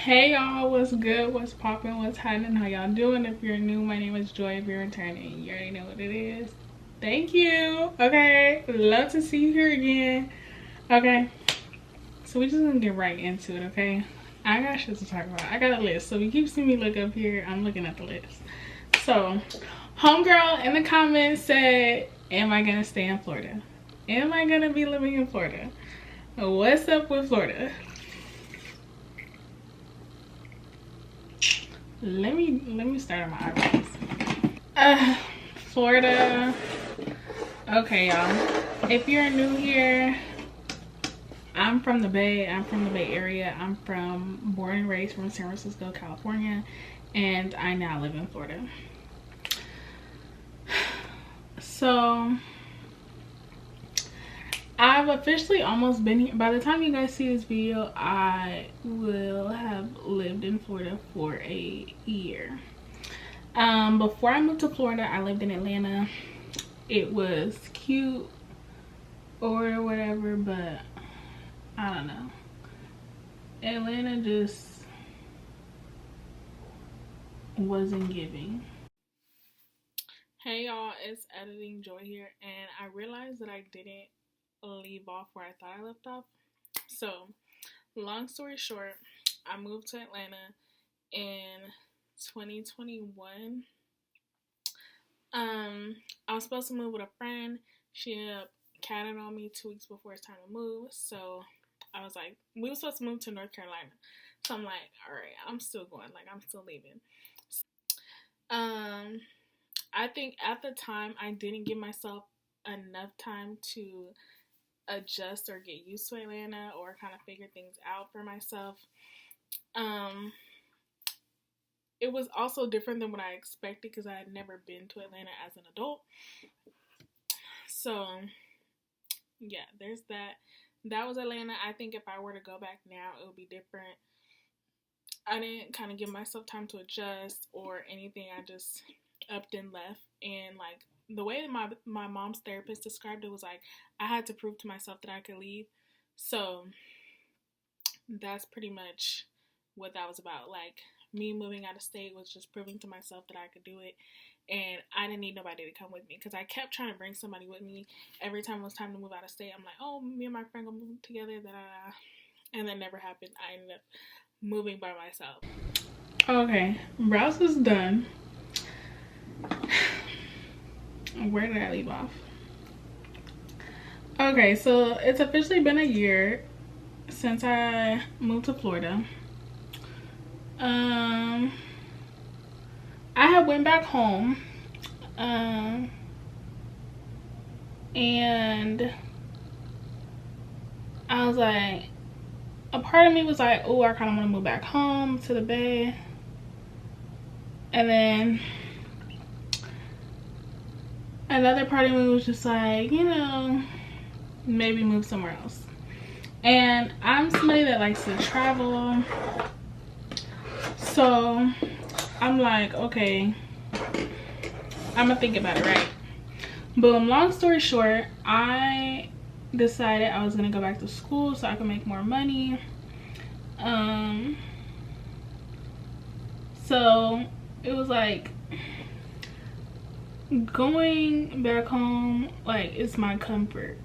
Hey y'all, what's good, what's poppin', what's happening, how y'all doing? If you're new, my name is Joy. If you're returning, you already know what it is. Thank you. Okay, love to see you here again. Okay, so we just gonna get right into it. Okay, I got shit to talk about. I got a list, so you keep seeing me look up here, I'm looking at the list. So homegirl in the comments said, am I gonna stay in Florida? Am I gonna be living in Florida? What's up with Florida? Let me start on my eyebrows. Florida. Okay, y'all. If you're new here, I'm from the Bay. I'm from the Bay Area. I'm born and raised from San Francisco, California, and I now live in Florida. So I've officially almost been here. By the time you guys see this video, I will have lived in Florida for a year. Before I moved to Florida, I lived in Atlanta. It was cute or whatever, but I don't know. Atlanta just wasn't giving. Hey y'all, it's Editing Joy here, and I realized that I didn't leave off where I thought I left off. So long story short, I moved to Atlanta in 2021. I was supposed to move with a friend. She ended up catting on me 2 weeks before it's time to move. So I was like, we were supposed to move to North Carolina. So I'm like, all right, I'm still going. Like, I'm still leaving. I think at the time I didn't give myself enough time to adjust or get used to Atlanta or kind of figure things out for myself. It was also different than what I expected because I had never been to Atlanta as an adult. So yeah, there's that. That was Atlanta. I think if I were to go back now, it would be different. I didn't kind of give myself time to adjust or anything. I just upped and left. And like the way that my mom's therapist described it was like I had to prove to myself that I could leave. So that's pretty much what that was about. Like me moving out of state was just proving to myself that I could do it. And I didn't need nobody to come with me because I kept trying to bring somebody with me. Every time it was time to move out of state, I'm like, oh, me and my friend gonna move together. And that never happened. I ended up moving by myself. Okay, browse is done. Where did I leave off? Okay, so it's officially been a year since I moved to Florida. I had went back home, and I was like, a part of me was like, oh, I kind of want to move back home to the Bay. And then another part of me was just like, you know, maybe move somewhere else. And I'm somebody that likes to travel. So I'm like, okay, I'm gonna think about it, right? Boom, long story short, I decided I was gonna go back to school so I could make more money. So it was like going back home, like, it's my comfort.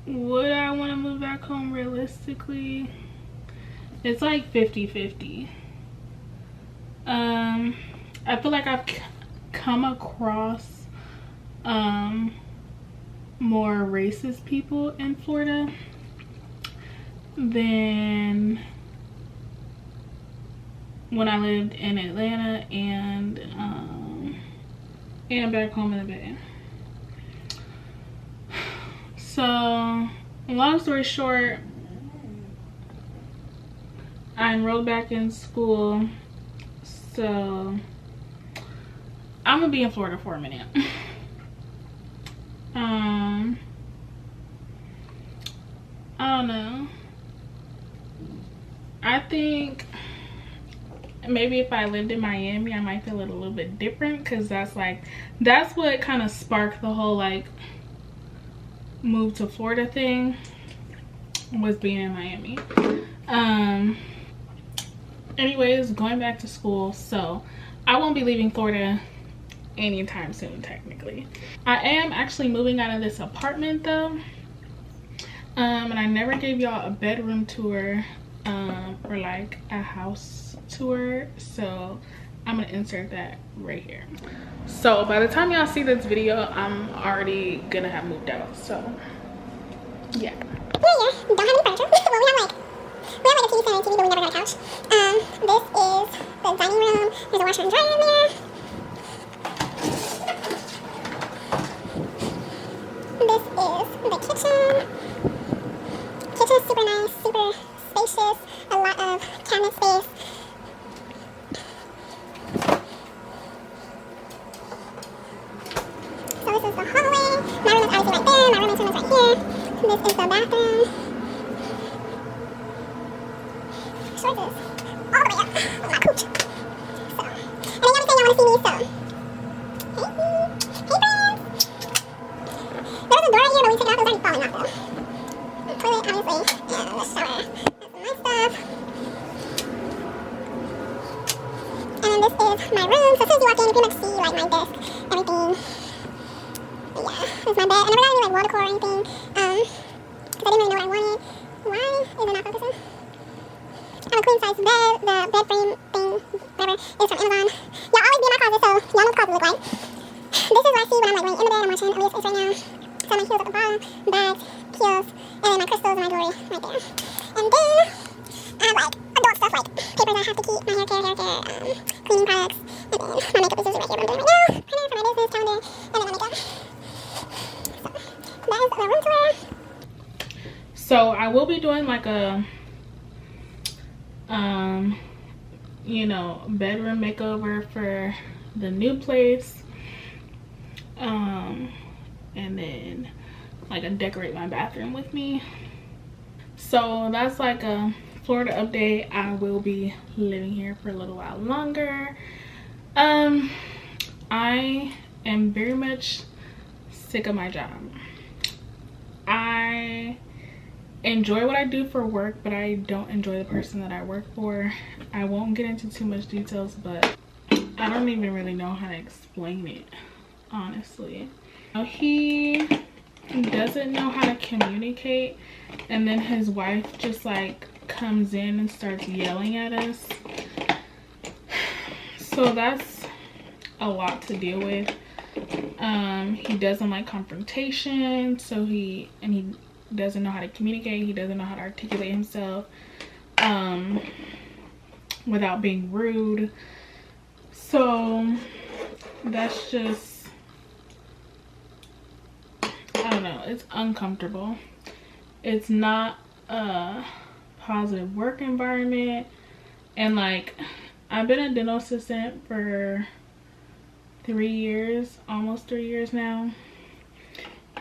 Would I want to move back home realistically? It's like 50-50. I feel like I've come across more racist people in Florida than when I lived in Atlanta and back home in the Bay. So long story short, I enrolled back in school, so I'm gonna be in Florida for a minute. I don't know. I think maybe if I lived in Miami, I might feel it a little bit different because that's what kind of sparked the whole like move to Florida thing. was being in Miami. Anyways, going back to school, so I won't be leaving Florida anytime soon, technically. I am actually moving out of this apartment though, and I never gave y'all a bedroom tour or like a house tour, so I'm gonna insert that right here. So by the time y'all see this video, I'm already gonna have moved out, so yeah. Don't have any furniture. Well, we have like a TV stand and TV, but we never got a couch. This is the dining room. There's a washer and dryer in there. This is the kitchen. Kitchen is super nice, super spacious, a lot of cabinet space. So this is the hallway. My room is obviously right there. My roommate's room is right here. This is the bathroom. Sure this. All the way up. Oh my cooch. So, and then y'all say y'all want to see me, so. Hey, hey friends. There was a door right here, but we took it off. It was already falling off though. The toilet, obviously, and the shower. That's my stuff. And then this is my room. So as soon as you walk in, you pretty much see like my desk, everything. But yeah, this is my bed. I never got any like wall decor or anything. Because I didn't really know what I wanted. Why is it not focusing? I have a queen size bed. The bed frame thing, whatever, is from Amazon. Y'all always be in my closet, so y'all know what the closet look like. This is what I see when I'm like laying in the bed. I'm watching Aaliyah's Face right now. So my heels at the bottom, bags, heels, and then my crystals and my jewelry right there. And then I have like adult stuff like papers I have to keep, my hair care, cleaning products, and then my makeup is usually right here. What I'm doing right now. Planner for my business, calendar, and then my makeup. So that is the room tour. So I will be doing like a you know, bedroom makeover for the new place, and then like a decorate my bathroom with me. So that's like a Florida update. I will be living here for a little while longer. I am very much sick of my job. I enjoy what I do for work, but I don't enjoy the person that I work for. I won't get into too much details, but I don't even really know how to explain it, honestly. He doesn't know how to communicate, and then his wife just like comes in and starts yelling at us. So that's a lot to deal with. He doesn't like confrontation, so he doesn't know how to communicate. He doesn't know how to articulate himself without being rude. So that's just, I don't know, it's uncomfortable. It's not a positive work environment. And like, I've been a dental assistant for 3 years, almost 3 years now,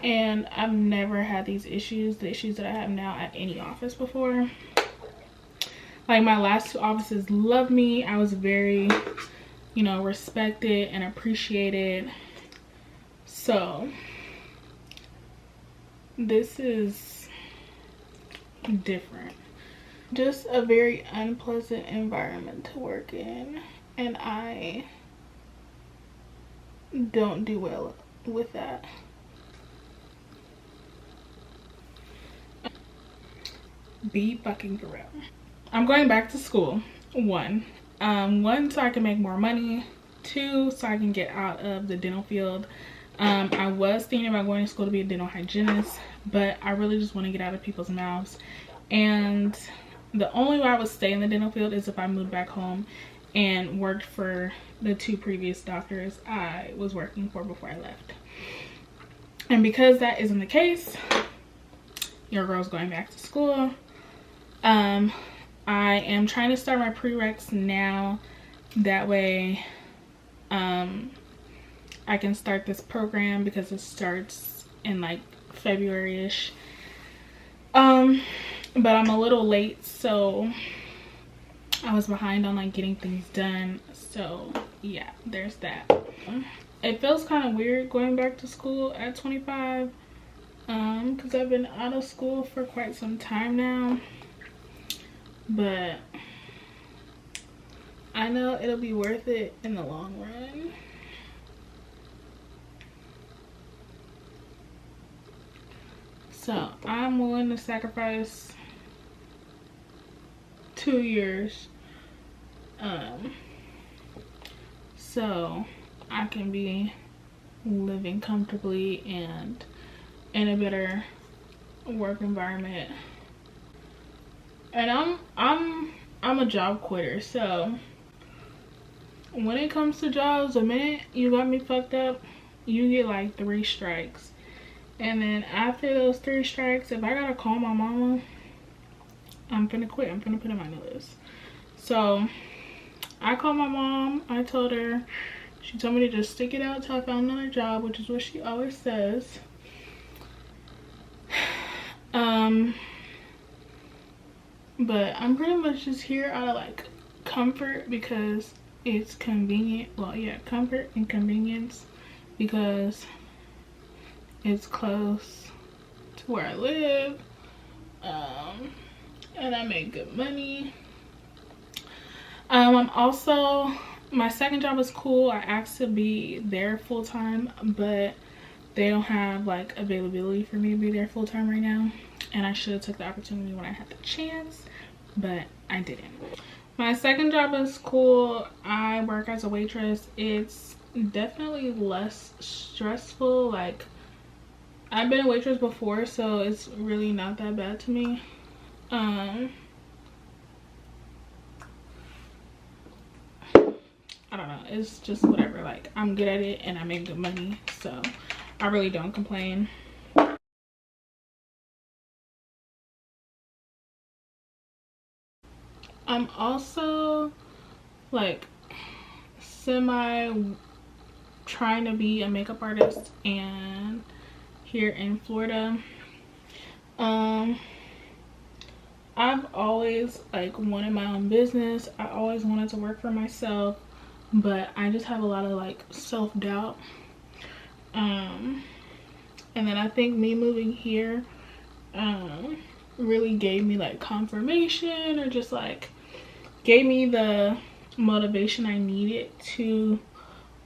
and I've never had these issues, the issues that I have now, at any office before. Like, my last 2 offices loved me. I was very, you know, respected and appreciated. So this is different. Just a very unpleasant environment to work in, and I don't do well with that. Be fucking for real. I'm going back to school. One, so I can make more money. 2, so I can get out of the dental field. I was thinking about going to school to be a dental hygienist, but I really just want to get out of people's mouths. And the only way I would stay in the dental field is if I moved back home and worked for the 2 previous doctors I was working for before I left. And because that isn't the case, your girl's going back to school. I am trying to start my prereqs now. That way I can start this program, because it starts in like February-ish. But I'm a little late, so I was behind on like getting things done. So yeah, there's that. It feels kind of weird going back to school at 25. because I've been out of school for quite some time now, but I know it'll be worth it in the long run. So I'm willing to sacrifice 2 years so I can be living comfortably and in a better work environment. And I'm a job quitter, so when it comes to jobs, the minute you got me fucked up, you get like 3 strikes. And then after those 3 strikes, if I gotta call my mama, I'm finna quit. I'm finna put in my notice. So I called my mom. I told her, she told me to just stick it out till I found another job, which is what she always says. But I'm pretty much just here out of like comfort because it's convenient. Well, yeah, comfort and convenience because it's close to where I live. And I make good money. I'm also, my second job is cool. I asked to be there full-time, but they don't have like availability for me to be there full-time right now, and I should have took the opportunity when I had the chance, but I didn't. My second job is cool. I work as a waitress. It's definitely less stressful. Like, I've been a waitress before, so it's really not that bad to me. I don't know, it's just whatever. Like, I'm good at it and I make good money, so I really don't complain. I'm also like semi trying to be a makeup artist and here in Florida. I've always like wanted my own business. I always wanted to work for myself, but I just have a lot of like self-doubt. And then I think me moving here really gave me like confirmation, or just like gave me the motivation I needed to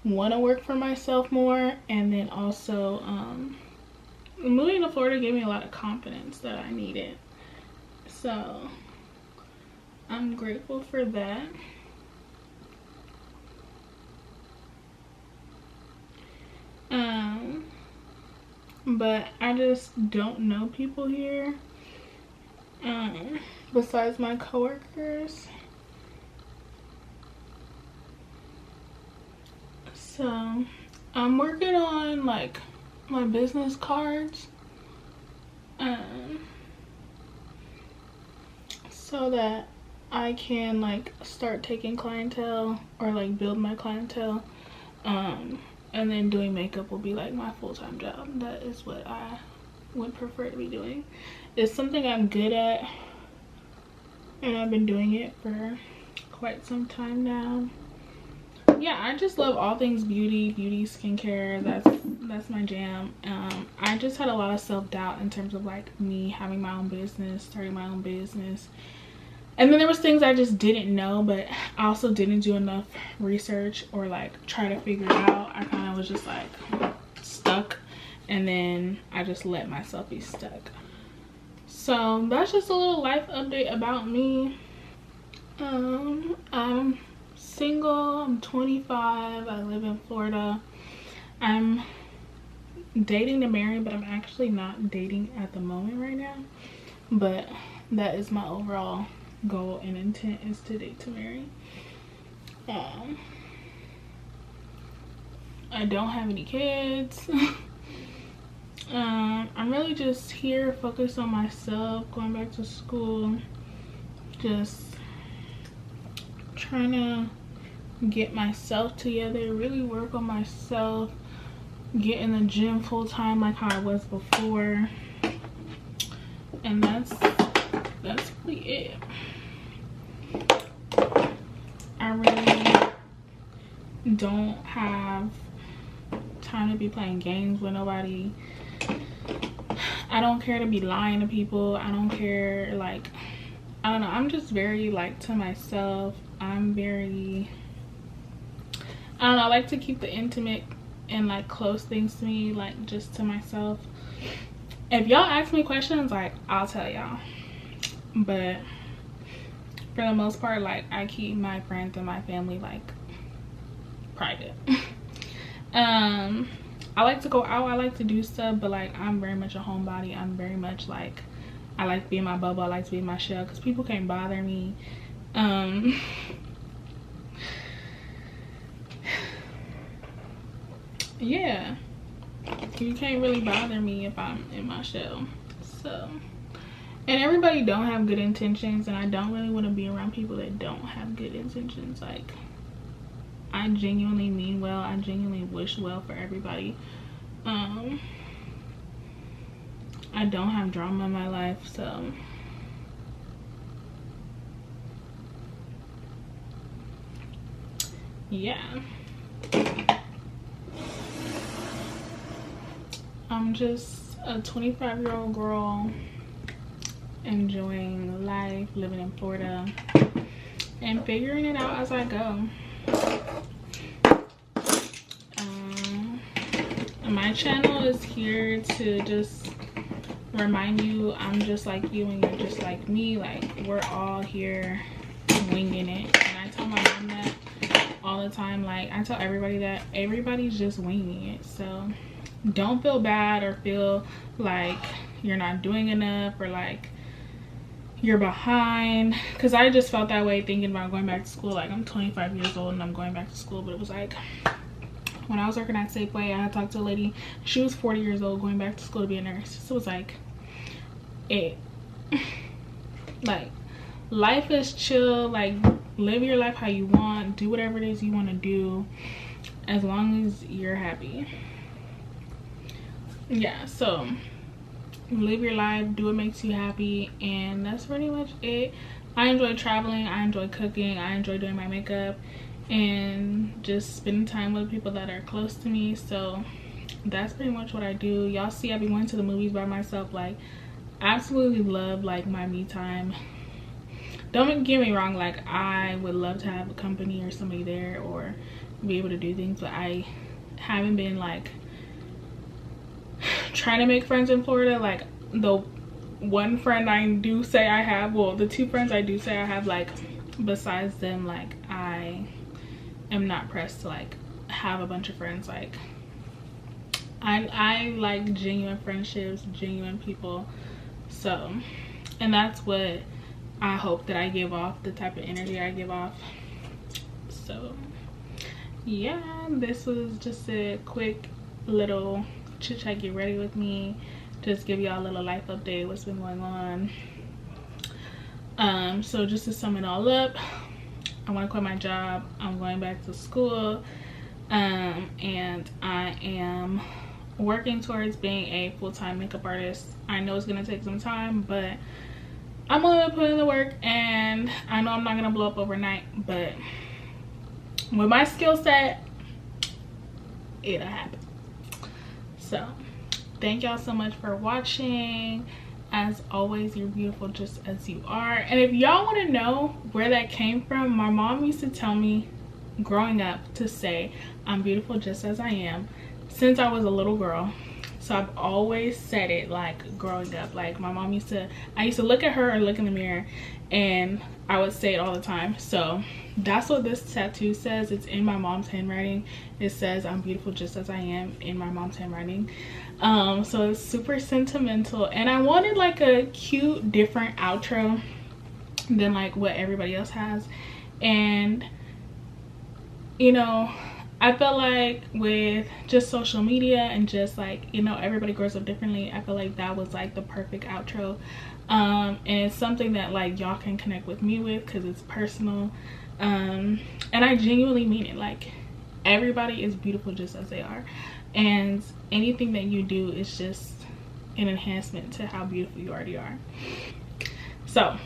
want to work for myself more. And then also moving to Florida gave me a lot of confidence that I needed, so I'm grateful for that. But I just don't know people here besides my coworkers. So I'm working on like my business cards so that I can like start taking clientele, or like build my clientele, and then doing makeup will be like my full-time job. That is what I would prefer to be doing. It's something I'm good at, and I've been doing it for quite some time now. Yeah, I just love all things beauty, skincare. That's my jam. I just had a lot of self-doubt in terms of like me having my own business, starting my own business. And then there was things I just didn't know, but I also didn't do enough research or like try to figure it out. I kind of was just like stuck, and then I just let myself be stuck. So that's just a little life update about me. I'm single, I'm 25, I live in Florida. I'm dating to marry, but I'm actually not dating at the moment right now. But that is my overall goal and intent, is to date to marry. I don't have any kids. I'm really just here focused on myself, going back to school, just trying to get myself together, really work on myself, get in the gym full time like how I was before, and that's really it. I really don't have time to be playing games with nobody. I don't care to be lying to people. I don't care, like, I don't know, I'm just very like to myself. I'm very, I don't know, I like to keep the intimate and like close things to me, like just to myself. If y'all ask me questions, like I'll tell y'all, but for the most part, like I keep my friends and my family like private. I like to go out, I like to do stuff, but like I'm very much a homebody. I'm very much like, I like to be in my bubble, I like to be in my shell, because people can't bother me. Yeah, you can't really bother me if I'm in my shell. So, and everybody don't have good intentions, and I don't really want to be around people that don't have good intentions. Like, I genuinely mean well, I genuinely wish well for everybody. I don't have drama in my life, so yeah. I'm just a 25-year-old girl enjoying life, living in Florida, and figuring it out as I go. My channel is here to just remind you I'm just like you and you're just like me. Like, we're all here winging it. And I tell my mom that all the time. Like, I tell everybody that everybody's just winging it. So don't feel bad or feel like you're not doing enough or like you're behind, because I just felt that way thinking about going back to school. Like, I'm 25 years old and I'm going back to school, but it was like, when I was working at Safeway, I had talked to a lady, she was 40 years old going back to school to be a nurse. So it was like, like, life is chill. Like, live your life how you want, do whatever it is you want to do, as long as you're happy. Yeah, so live your life, do what makes you happy, and that's pretty much it. I enjoy traveling, I enjoy cooking, I enjoy doing my makeup, and just spending time with people that are close to me. So that's pretty much what I do. Y'all see I be going to the movies by myself. Like, absolutely love like my me time. Don't get me wrong, like I would love to have a company or somebody there or be able to do things, but I haven't been like trying to make friends in Florida. Like, the one friend I do say I have, well, the two friends I do say I have, like, besides them, like, I am not pressed to like have a bunch of friends. Like, I like genuine friendships, genuine people. So, and that's what I hope that I give off, the type of energy I give off. So yeah, this was just a quick little chit chat, get ready with me, just give y'all a little life update, what's been going on. So just to sum it all up, I want to quit my job, I'm going back to school, and I am working towards being a full-time makeup artist. I know it's gonna take some time, but I'm gonna put in the work, and I know I'm not gonna blow up overnight, but with my skill set, it'll happen. So thank y'all so much for watching. As always, you're beautiful just as you are. And if y'all want to know where that came from, my mom used to tell me growing up to say I'm beautiful just as I am since I was a little girl. So I've always said it, like, growing up. Like, my mom used to, I used to look at her and look in the mirror and I would say it all the time. So that's what this tattoo says. It's in my mom's handwriting. It says I'm beautiful just as I am in my mom's handwriting. So it's super sentimental, and I wanted like a cute different outro than like what everybody else has. And you know, I felt like with just social media and just like, you know, everybody grows up differently, I feel like that was like the perfect outro. And it's something that like y'all can connect with me with because it's personal, and I genuinely mean it. Like, everybody is beautiful just as they are, and anything that you do is just an enhancement to how beautiful you already are. So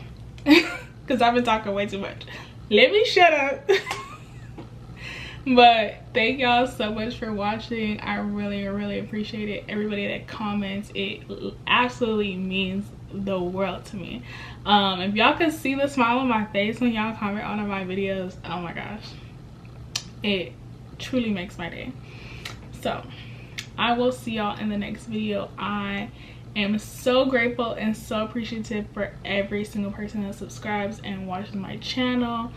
because I've been talking way too much, let me shut up. But thank y'all so much for watching. I really appreciate it. Everybody that comments, it absolutely means the world to me. If y'all could see the smile on my face when y'all comment on my videos, oh my gosh, it truly makes my day. So I will see y'all in the next video. I am so grateful and so appreciative for every single person that subscribes and watches my channel.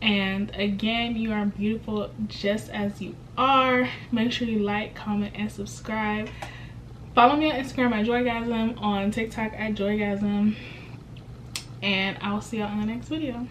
And again, you are beautiful just as you are. Make sure you like, comment, and subscribe. Follow me on Instagram at JOYgasm, on TikTok at JOYgasm, and I will see y'all in the next video.